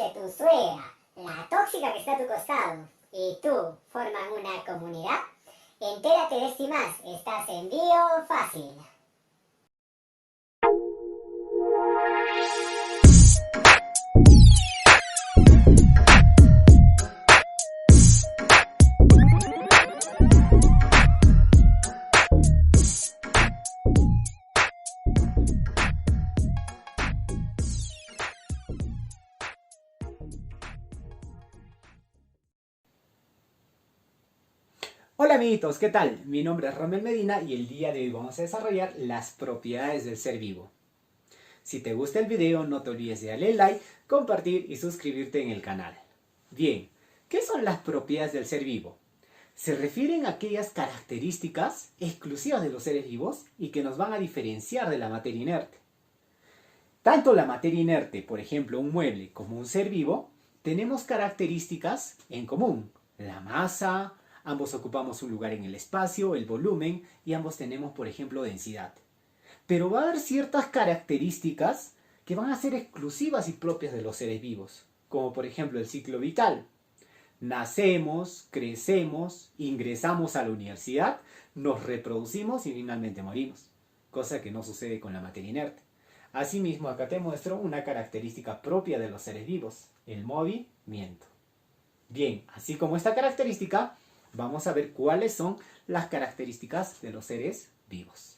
que tu suegra, la tóxica que está a tu costado, y tú forman una comunidad? Entérate de esto y más. Estás en Bio Fácil. Hola amiguitos, ¿qué tal? Mi nombre es Rommel Medina y el día de hoy vamos a desarrollar las propiedades del ser vivo. Si te gusta el video no te olvides de darle like, compartir y suscribirte en el canal. Bien, ¿qué son las propiedades del ser vivo? Se refieren a aquellas características exclusivas de los seres vivos y que nos van a diferenciar de la materia inerte. Tanto la materia inerte, por ejemplo un mueble, como un ser vivo, tenemos características en común. La masa, ambos ocupamos un lugar en el espacio, el volumen y ambos tenemos, por ejemplo, densidad. Pero va a haber ciertas características que van a ser exclusivas y propias de los seres vivos, como por ejemplo el ciclo vital. Nacemos, crecemos, ingresamos a la universidad, nos reproducimos y finalmente morimos, cosa que no sucede con la materia inerte. Asimismo, acá te muestro una característica propia de los seres vivos, el movimiento. Bien, así como esta característica, vamos a ver cuáles son las características de los seres vivos.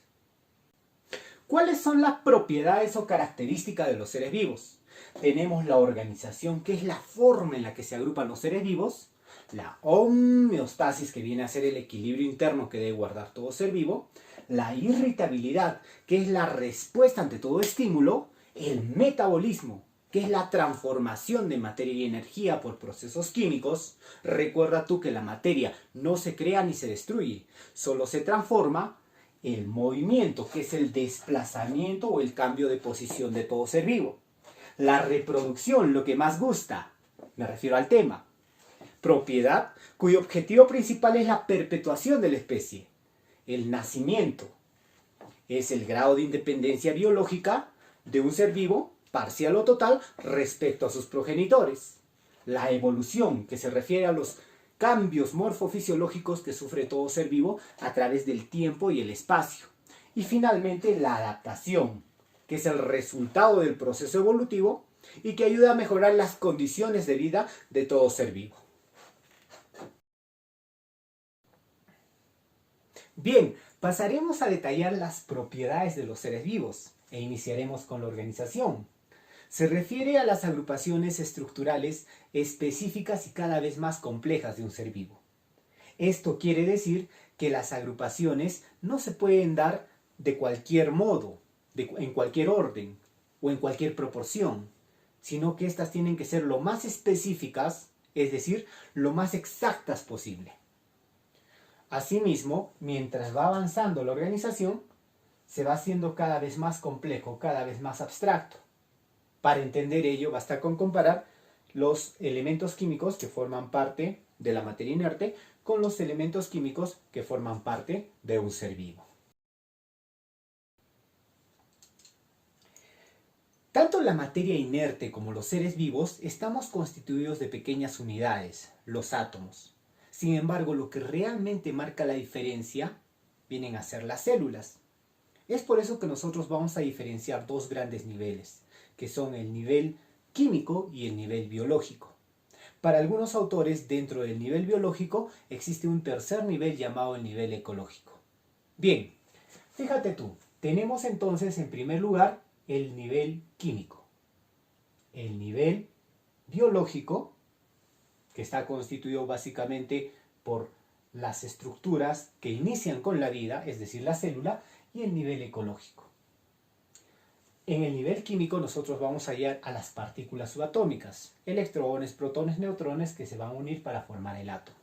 ¿Cuáles son las propiedades o características de los seres vivos? Tenemos la organización, que es la forma en la que se agrupan los seres vivos, la homeostasis, que viene a ser el equilibrio interno que debe guardar todo ser vivo, la irritabilidad, que es la respuesta ante todo estímulo, el metabolismo, que es la transformación de materia y energía por procesos químicos. Recuerda tú que la materia no se crea ni se destruye, solo se transforma. El movimiento, que es el desplazamiento o el cambio de posición de todo ser vivo. La reproducción, lo que más gusta, me refiero al tema. Propiedad, cuyo objetivo principal es la perpetuación de la especie. El nacimiento es el grado de independencia biológica de un ser vivo, parcial o total, respecto a sus progenitores. La evolución, que se refiere a los cambios morfofisiológicos que sufre todo ser vivo a través del tiempo y el espacio. Y finalmente la adaptación, que es el resultado del proceso evolutivo y que ayuda a mejorar las condiciones de vida de todo ser vivo. Bien, pasaremos a detallar las propiedades de los seres vivos e iniciaremos con la organización. Se refiere a las agrupaciones estructurales específicas y cada vez más complejas de un ser vivo. Esto quiere decir que las agrupaciones no se pueden dar de cualquier modo, en cualquier orden o en cualquier proporción, sino que estas tienen que ser lo más específicas, es decir, lo más exactas posible. Asimismo, mientras va avanzando la organización, se va haciendo cada vez más complejo, cada vez más abstracto. Para entender ello, basta con comparar los elementos químicos que forman parte de la materia inerte con los elementos químicos que forman parte de un ser vivo. Tanto la materia inerte como los seres vivos estamos constituidos de pequeñas unidades, los átomos. Sin embargo, lo que realmente marca la diferencia vienen a ser las células. Es por eso que nosotros vamos a diferenciar dos grandes niveles, que son el nivel químico y el nivel biológico. Para algunos autores, dentro del nivel biológico existe un tercer nivel llamado el nivel ecológico. Bien, fíjate tú, tenemos entonces en primer lugar el nivel químico, el nivel biológico, que está constituido básicamente por las estructuras que inician con la vida, es decir, la célula, y el nivel ecológico. En el nivel químico nosotros vamos a hallar a las partículas subatómicas, electrones, protones, neutrones, que se van a unir para formar el átomo.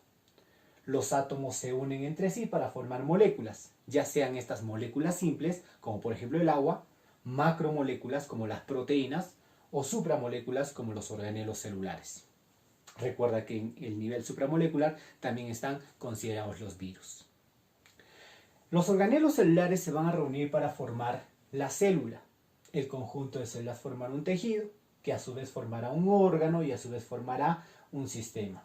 Los átomos se unen entre sí para formar moléculas, ya sean estas moléculas simples, como por ejemplo el agua, macromoléculas como las proteínas, o supramoléculas como los organelos celulares. Recuerda que en el nivel supramolecular también están considerados los virus. Los organelos celulares se van a reunir para formar la célula. El conjunto de células forman un tejido que a su vez formará un órgano y a su vez formará un sistema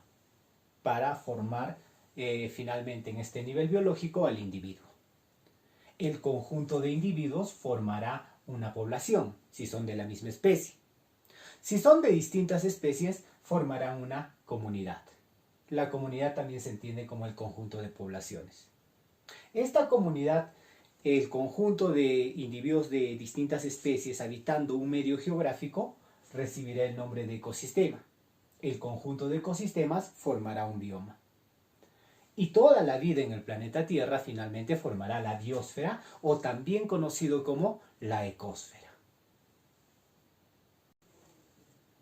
para formar finalmente en este nivel biológico al individuo. El conjunto de individuos formará una población, si son de la misma especie. Si son de distintas especies, formarán una comunidad. La comunidad también se entiende como el conjunto de poblaciones. Esta comunidad, el conjunto de individuos de distintas especies habitando un medio geográfico, recibirá el nombre de ecosistema. El conjunto de ecosistemas formará un bioma. Y toda la vida en el planeta Tierra finalmente formará la biosfera, o también conocido como la ecosfera.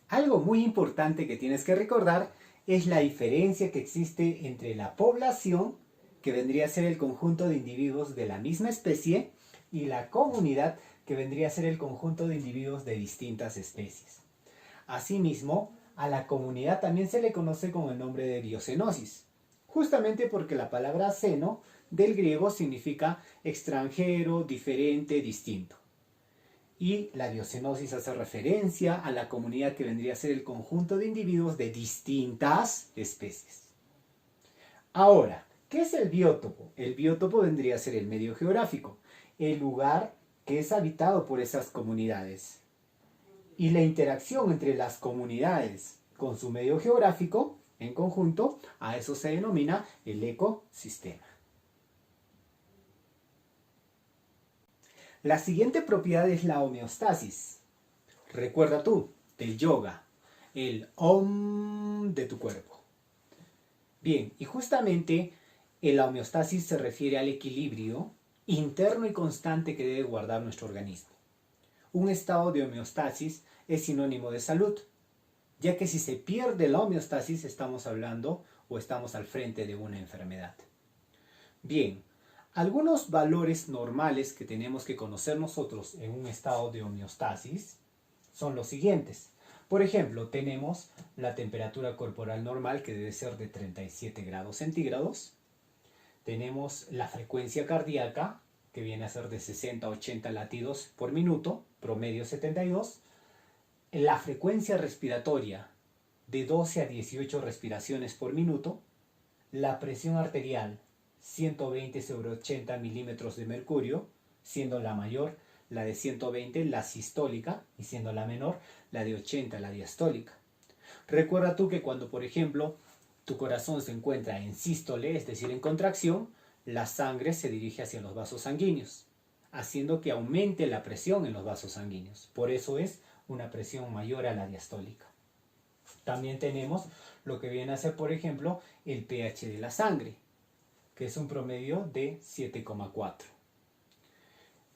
Algo muy importante que tienes que recordar es la diferencia que existe entre la población, que vendría a ser el conjunto de individuos de la misma especie, y la comunidad, que vendría a ser el conjunto de individuos de distintas especies. Asimismo, a la comunidad también se le conoce con el nombre de biocenosis, justamente porque la palabra seno del griego significa extranjero, diferente, distinto. Y la biocenosis hace referencia a la comunidad, que vendría a ser el conjunto de individuos de distintas especies. Ahora, ¿qué es el biótopo? El biótopo vendría a ser el medio geográfico, el lugar que es habitado por esas comunidades. Y la interacción entre las comunidades con su medio geográfico, en conjunto, a eso se denomina el ecosistema. La siguiente propiedad es la homeostasis. Recuerda tú, del yoga, el Om de tu cuerpo. Bien, y justamente la homeostasis se refiere al equilibrio interno y constante que debe guardar nuestro organismo. Un estado de homeostasis es sinónimo de salud, ya que si se pierde la homeostasis estamos hablando o estamos al frente de una enfermedad. Bien, algunos valores normales que tenemos que conocer nosotros en un estado de homeostasis son los siguientes. Por ejemplo, tenemos la temperatura corporal normal, que debe ser de 37 grados centígrados. Tenemos la frecuencia cardíaca, que viene a ser de 60 a 80 latidos por minuto, promedio 72. La frecuencia respiratoria, de 12 a 18 respiraciones por minuto. La presión arterial, 120 sobre 80 milímetros de mercurio, siendo la mayor la de 120, la sistólica, y siendo la menor la de 80, la diastólica. Recuerda tú que cuando, por ejemplo, tu corazón se encuentra en sístole, es decir, en contracción, la sangre se dirige hacia los vasos sanguíneos, haciendo que aumente la presión en los vasos sanguíneos. Por eso es una presión mayor a la diastólica. También tenemos lo que viene a ser, por ejemplo, el pH de la sangre, que es un promedio de 7,4.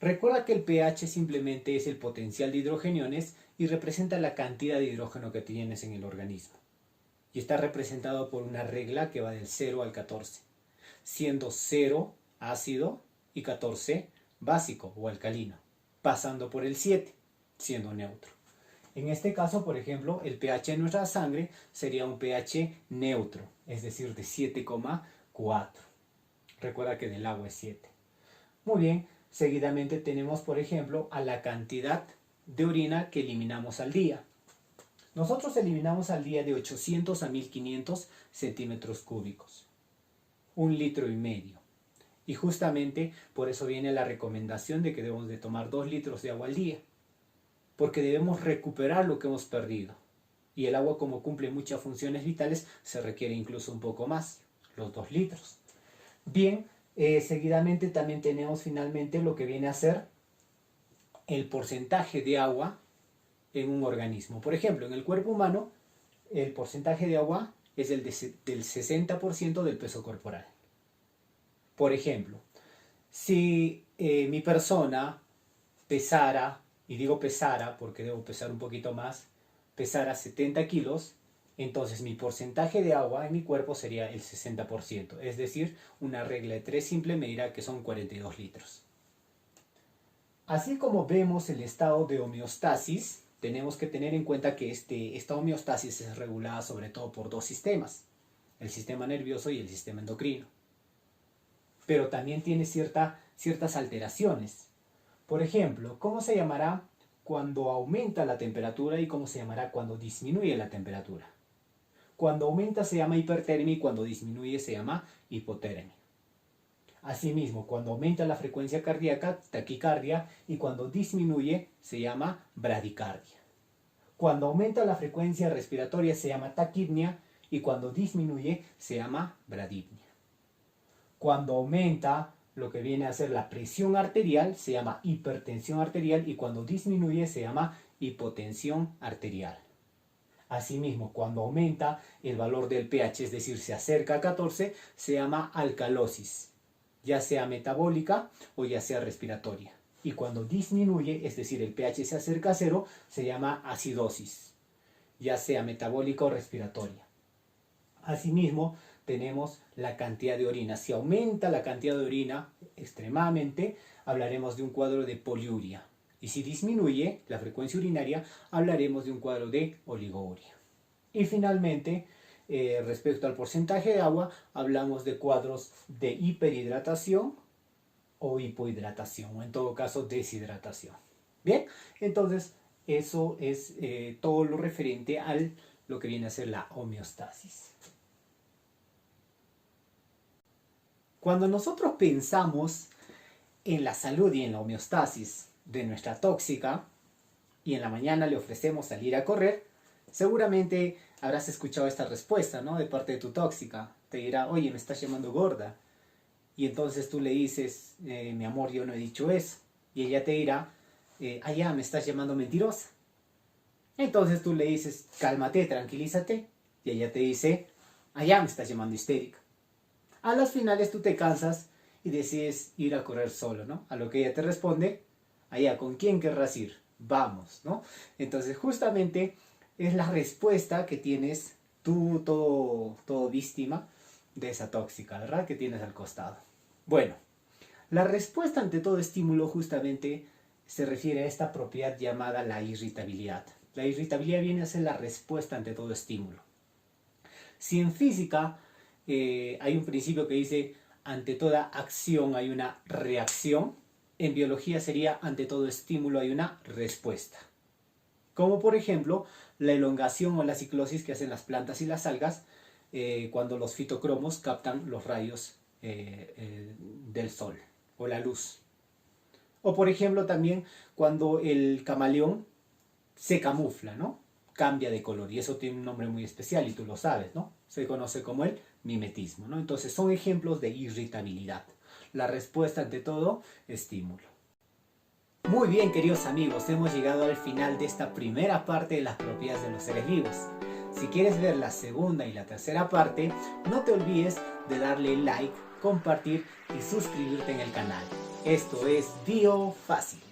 Recuerda que el pH simplemente es el potencial de hidrogeniones y representa la cantidad de hidrógeno que tienes en el organismo. Y está representado por una regla que va del 0 al 14, siendo 0 ácido y 14 básico o alcalino, pasando por el 7, siendo neutro. En este caso, por ejemplo, el pH de nuestra sangre sería un pH neutro, es decir, de 7,4. Recuerda que del agua es 7. Muy bien, seguidamente tenemos, por ejemplo, a la cantidad de orina que eliminamos al día. Nosotros eliminamos al día de 800 a 1500 centímetros cúbicos, 1,5 litros. Y justamente por eso viene la recomendación de que debemos de tomar 2 litros de agua al día, porque debemos recuperar lo que hemos perdido. Y el agua, como cumple muchas funciones vitales, se requiere incluso un poco más, los 2 litros. Bien, seguidamente también tenemos finalmente lo que viene a ser el porcentaje de agua en un organismo. Por ejemplo, en el cuerpo humano, el porcentaje de agua es del 60% del peso corporal. Por ejemplo, si mi persona pesara, y digo pesara porque debo pesar un poquito más, pesara 70 kilos, entonces mi porcentaje de agua en mi cuerpo sería el 60%, es decir, una regla de 3 simple me dirá que son 42 litros. Así como vemos el estado de homeostasis, tenemos que tener en cuenta que esta homeostasis es regulada sobre todo por dos sistemas, el sistema nervioso y el sistema endocrino. Pero también tiene ciertas alteraciones. Por ejemplo, ¿cómo se llamará cuando aumenta la temperatura y cómo se llamará cuando disminuye la temperatura. Cuando aumenta se llama hipertermia y cuando disminuye se llama hipotermia. Asimismo, cuando aumenta la frecuencia cardíaca, taquicardia, y cuando disminuye se llama bradicardia. Cuando aumenta la frecuencia respiratoria se llama taquipnia y cuando disminuye se llama bradipnia. Cuando aumenta lo que viene a ser la presión arterial se llama hipertensión arterial y cuando disminuye se llama hipotensión arterial. Asimismo, cuando aumenta el valor del pH, es decir, se acerca a 14, se llama alcalosis, ya sea metabólica o ya sea respiratoria. Y cuando disminuye, es decir, el pH se acerca a 0, se llama acidosis, ya sea metabólica o respiratoria. Asimismo, tenemos la cantidad de orina. Si aumenta la cantidad de orina extremadamente, hablaremos de un cuadro de poliuria. Y si disminuye la frecuencia urinaria, hablaremos de un cuadro de oligouria. Y finalmente, respecto al porcentaje de agua, hablamos de cuadros de hiperhidratación o hipohidratación, o en todo caso deshidratación. Bien, entonces eso es todo lo referente a lo que viene a ser la homeostasis. Cuando nosotros pensamos en la salud y en la homeostasis de nuestra tóxica y en la mañana le ofrecemos salir a correr, seguramente habrás escuchado esta respuesta, ¿no? De parte de tu tóxica. Te dirá, oye, me estás llamando gorda. Y entonces tú le dices, mi amor, yo no he dicho eso. Y ella te dirá, ya me estás llamando mentirosa. Entonces tú le dices, cálmate, tranquilízate. Y ella te dice, ya me estás llamando histérica. A las finales tú te cansas y decides ir a correr solo, ¿no? A lo que ella te responde, ¿con quién querrás ir? Vamos, ¿no? Entonces justamente es la respuesta que tienes tú, todo víctima de esa tóxica, ¿verdad? Que tienes al costado. Bueno, la respuesta ante todo estímulo justamente se refiere a esta propiedad llamada la irritabilidad. La irritabilidad viene a ser la respuesta ante todo estímulo. Si en física hay un principio que dice ante toda acción hay una reacción, en biología sería ante todo estímulo hay una respuesta. Como por ejemplo la elongación o la ciclosis que hacen las plantas y las algas cuando los fitocromos captan los rayos del sol o la luz. O por ejemplo también cuando el camaleón se camufla, ¿no? Cambia de color y eso tiene un nombre muy especial y tú lo sabes, ¿no? Se conoce como el mimetismo, ¿no? Entonces son ejemplos de irritabilidad. La respuesta ante todo, estímulo. Muy bien, queridos amigos, hemos llegado al final de esta primera parte de las propiedades de los seres vivos. Si quieres ver la segunda y la tercera parte, no te olvides de darle like, compartir y suscribirte en el canal. Esto es Bio Fácil.